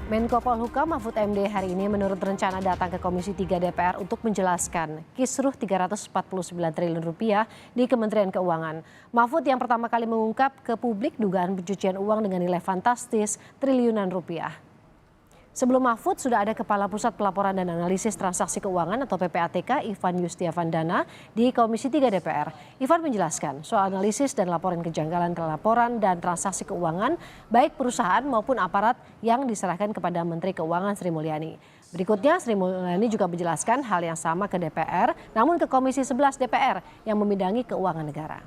Menko Polhukam Mahfud MD hari ini menurut rencana datang ke Komisi 3 DPR untuk menjelaskan kisruh 349 triliun rupiah di Kementerian Keuangan. Mahfud yang pertama kali mengungkap ke publik dugaan pencucian uang dengan nilai fantastis triliunan rupiah. Sebelum Mahfud sudah ada Kepala Pusat Pelaporan dan Analisis Transaksi Keuangan atau PPATK Ivan Yustiavandana di Komisi 3 DPR. Ivan menjelaskan soal analisis dan laporan kejanggalan laporan dan transaksi keuangan baik perusahaan maupun aparat yang diserahkan kepada Menteri Keuangan Sri Mulyani. Berikutnya Sri Mulyani juga menjelaskan hal yang sama ke DPR namun ke Komisi 11 DPR yang membidangi keuangan negara.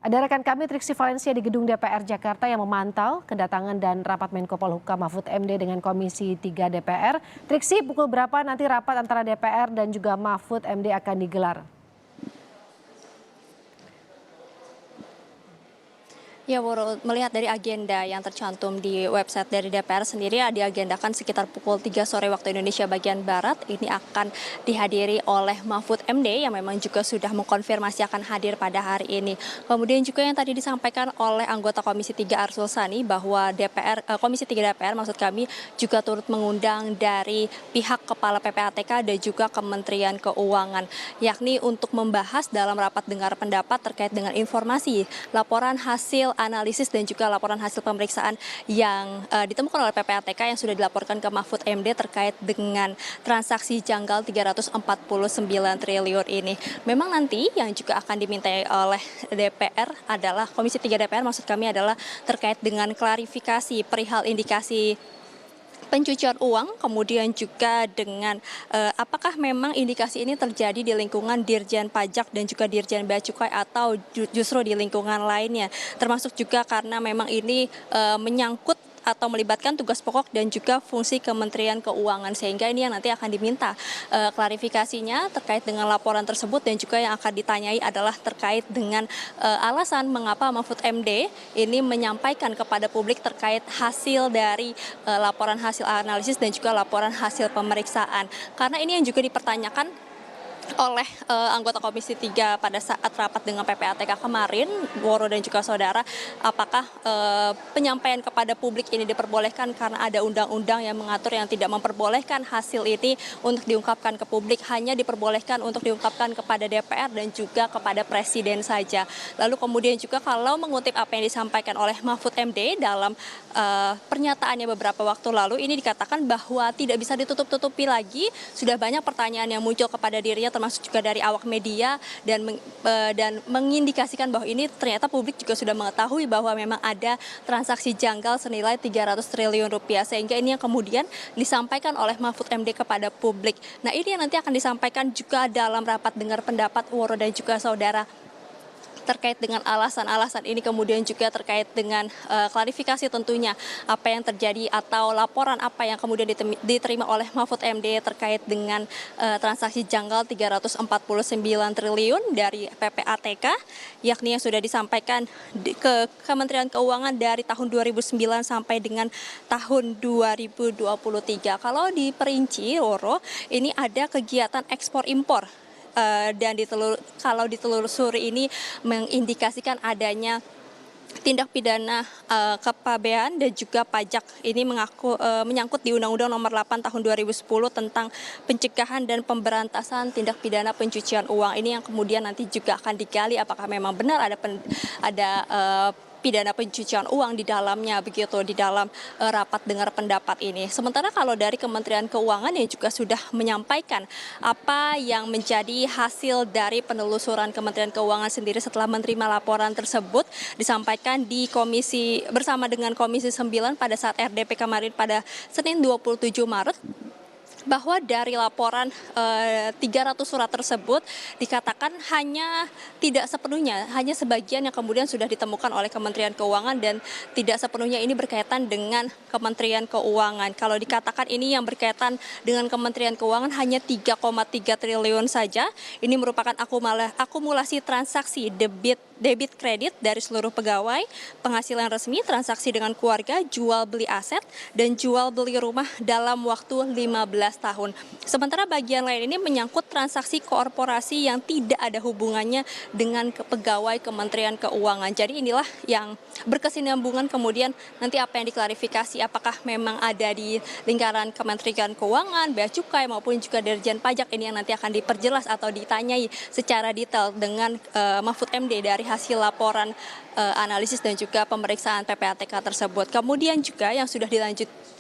Ada rekan kami Triksi Valencia di gedung DPR Jakarta yang memantau kedatangan dan rapat Menko Polhukam Mahfud MD dengan Komisi 3 DPR. Triksi, pukul berapa nanti rapat antara DPR dan juga Mahfud MD akan digelar? Ya, melihat dari agenda yang tercantum di website dari DPR sendiri, diagendakan sekitar pukul 3 sore waktu Indonesia bagian Barat. Ini akan dihadiri oleh Mahfud MD yang memang juga sudah mengkonfirmasi akan hadir pada hari ini. Kemudian juga yang tadi disampaikan oleh anggota Komisi 3 Arsul Sani bahwa Komisi 3 DPR maksud kami juga turut mengundang dari pihak Kepala PPATK dan juga Kementerian Keuangan, yakni untuk membahas dalam rapat dengar pendapat terkait dengan informasi laporan hasil analisis dan juga laporan hasil pemeriksaan yang ditemukan oleh PPATK yang sudah dilaporkan ke Mahfud MD terkait dengan transaksi janggal 349 triliun ini. Memang nanti yang juga akan dimintai oleh DPR adalah Komisi 3 DPR maksud kami adalah terkait dengan klarifikasi perihal indikasi pencucian uang, kemudian juga dengan apakah memang indikasi ini terjadi di lingkungan Dirjen Pajak dan juga Dirjen Bea Cukai atau justru di lingkungan lainnya, termasuk juga karena memang ini menyangkut atau melibatkan tugas pokok dan juga fungsi Kementerian Keuangan, sehingga ini yang nanti akan diminta klarifikasinya terkait dengan laporan tersebut dan juga yang akan ditanyai adalah terkait dengan alasan mengapa Mahfud MD ini menyampaikan kepada publik terkait hasil dari laporan hasil analisis dan juga laporan hasil pemeriksaan, karena ini yang juga dipertanyakan oleh anggota Komisi 3 pada saat rapat dengan PPATK kemarin, Woro dan juga saudara, apakah penyampaian kepada publik ini diperbolehkan karena ada undang-undang yang mengatur yang tidak memperbolehkan hasil ini untuk diungkapkan ke publik, hanya diperbolehkan untuk diungkapkan kepada DPR dan juga kepada Presiden saja. Lalu kemudian juga kalau mengutip apa yang disampaikan oleh Mahfud MD dalam pernyataannya beberapa waktu lalu, ini dikatakan bahwa tidak bisa ditutup-tutupi lagi, sudah banyak pertanyaan yang muncul kepada dirinya termasuk juga dari awak media dan mengindikasikan bahwa ini ternyata publik juga sudah mengetahui bahwa memang ada transaksi janggal senilai 300 triliun rupiah, sehingga ini yang kemudian disampaikan oleh Mahfud MD kepada publik. Nah, ini yang nanti akan disampaikan juga dalam rapat dengar pendapat Woro dan juga saudara terkait dengan alasan-alasan ini, kemudian juga terkait dengan klarifikasi tentunya apa yang terjadi atau laporan apa yang kemudian diterima oleh Mahfud MD terkait dengan transaksi janggal 349 triliun dari PPATK, yakni yang sudah disampaikan ke Kementerian Keuangan dari tahun 2009 sampai dengan tahun 2023. Kalau diperinci, Roro, ini ada kegiatan ekspor impor. Dan kalau ditelusuri ini mengindikasikan adanya tindak pidana kepabean dan juga pajak. Ini menyangkut di Undang-Undang Nomor 8 Tahun 2010 tentang pencegahan dan pemberantasan tindak pidana pencucian uang. Ini yang kemudian nanti juga akan digali apakah memang benar ada pidana pencucian uang di dalamnya, begitu di dalam rapat dengar pendapat ini. Sementara kalau dari Kementerian Keuangan yang juga sudah menyampaikan apa yang menjadi hasil dari penelusuran Kementerian Keuangan sendiri setelah menerima laporan tersebut, disampaikan di komisi bersama dengan Komisi 9 pada saat RDP kemarin pada Senin 27 Maret. Bahwa dari laporan 300 surat tersebut dikatakan hanya tidak sepenuhnya, hanya sebagian yang kemudian sudah ditemukan oleh Kementerian Keuangan dan tidak sepenuhnya ini berkaitan dengan Kementerian Keuangan. Kalau dikatakan ini yang berkaitan dengan Kementerian Keuangan hanya 3,3 triliun saja, ini merupakan akumulasi transaksi debit kredit dari seluruh pegawai, penghasilan resmi, transaksi dengan keluarga, jual beli aset, dan jual beli rumah dalam waktu 15 tahun. Sementara bagian lain ini menyangkut transaksi korporasi yang tidak ada hubungannya dengan pegawai Kementerian Keuangan. Jadi inilah yang berkesinambungan, kemudian nanti apa yang diklarifikasi, apakah memang ada di lingkaran Kementerian Keuangan, Bea Cukai maupun juga Dirjen Pajak, ini yang nanti akan diperjelas atau ditanyai secara detail dengan Mahfud MD dari hasil laporan analisis dan juga pemeriksaan PPATK tersebut. Kemudian juga yang sudah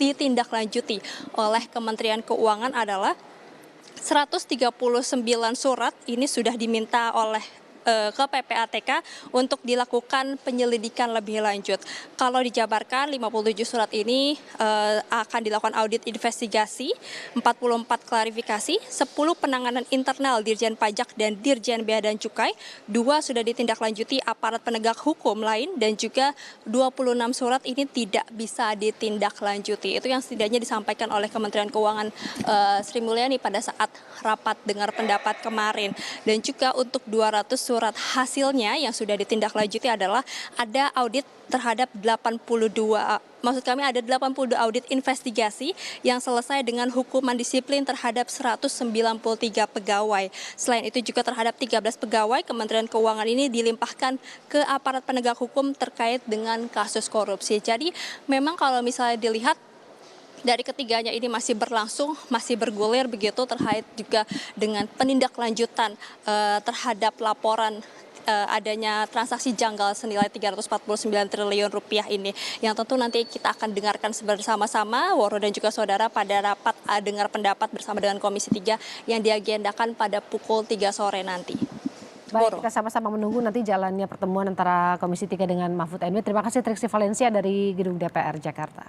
ditindaklanjuti oleh Kementerian Keuangan adalah 139 surat ini sudah diminta oleh ke PPATK untuk dilakukan penyelidikan lebih lanjut. Kalau dijabarkan 57 surat ini akan dilakukan audit investigasi, 44 klarifikasi, 10 penanganan internal Dirjen Pajak dan Dirjen Bea dan Cukai, 2 sudah ditindaklanjuti aparat penegak hukum lain, dan juga 26 surat ini tidak bisa ditindaklanjuti. Itu yang setidaknya disampaikan oleh Kementerian Keuangan Sri Mulyani pada saat rapat dengar pendapat kemarin. Dan juga untuk 200 surat hasilnya yang sudah ditindaklanjuti adalah ada audit terhadap 82, maksud kami ada 82 audit investigasi yang selesai dengan hukuman disiplin terhadap 193 pegawai. Selain itu juga terhadap 13 pegawai Kementerian Keuangan ini dilimpahkan ke aparat penegak hukum terkait dengan kasus korupsi. Jadi memang kalau misalnya dilihat dari ketiganya ini masih berlangsung, masih bergulir begitu terkait juga dengan penindaklanjutan terhadap laporan adanya transaksi janggal senilai 349 triliun rupiah ini, yang tentu nanti kita akan dengarkan bersama-sama Woro dan juga saudara pada rapat dengar pendapat bersama dengan Komisi 3 yang diagendakan pada pukul 3 sore nanti. Baik, kita sama-sama menunggu nanti jalannya pertemuan antara Komisi 3 dengan Mahfud MD. Terima kasih Triksi Valencia dari Gedung DPR Jakarta.